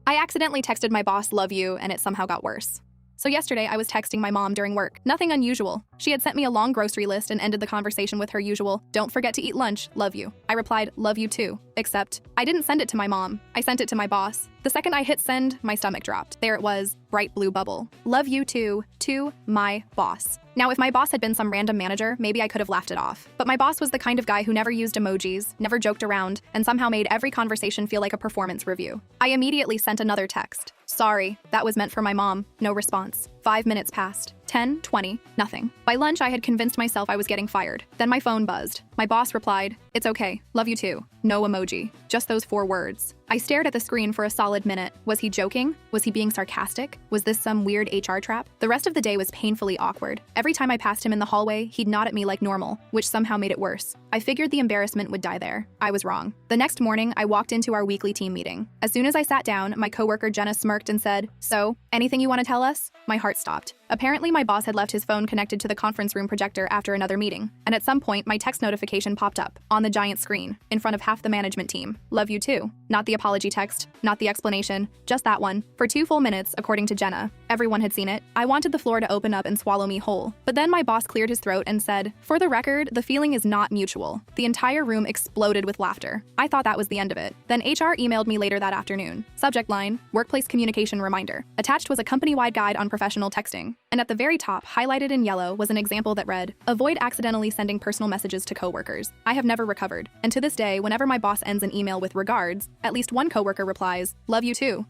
I accidentally texted my boss, love you, and it somehow got worse. So yesterday, I was texting my mom during work. Nothing unusual. She had sent me a long grocery list and ended the conversation with her usual, don't forget to eat lunch, love you. I replied, love you too. Except, I didn't send it to my mom. I sent it to my boss. The second I hit send, my stomach dropped. There it was, bright blue bubble. Love you too, to my boss. Now, if my boss had been some random manager, maybe I could have laughed it off. But my boss was the kind of guy who never used emojis, never joked around, and somehow made every conversation feel like a performance review. I immediately sent another text. Sorry, that was meant for my mom. No response. 5 minutes passed. 10, 20, nothing. By lunch, I had convinced myself I was getting fired. Then my phone buzzed. My boss replied, it's okay, love you too. No emoji. Just those 4 words. I stared at the screen for a solid minute. Was he joking? Was he being sarcastic? Was this some weird HR trap? The rest of the day was painfully awkward. Every time I passed him in the hallway, he'd nod at me like normal, which somehow made it worse. I figured the embarrassment would die there. I was wrong. The next morning, I walked into our weekly team meeting. As soon as I sat down, my coworker Jenna smirked and said, so, anything you want to tell us? My heart stopped. Apparently, my boss had left his phone connected to the conference room projector after another meeting, and at some point, my text notification popped up on the giant screen in front of half the management team. Love you too. Not the apology text, not the explanation, just that one. For 2 full minutes, according to Jenna. Everyone had seen it. I wanted the floor to open up and swallow me whole. But then my boss cleared his throat and said, for the record, the feeling is not mutual. The entire room exploded with laughter. I thought that was the end of it. Then HR emailed me later that afternoon. Subject line, workplace communication reminder. Attached was a company-wide guide on professional texting. And at the very top, highlighted in yellow, was an example that read, avoid accidentally sending personal messages to coworkers. I have never recovered. And to this day, whenever my boss ends an email with regards, at least one coworker replies, love you too.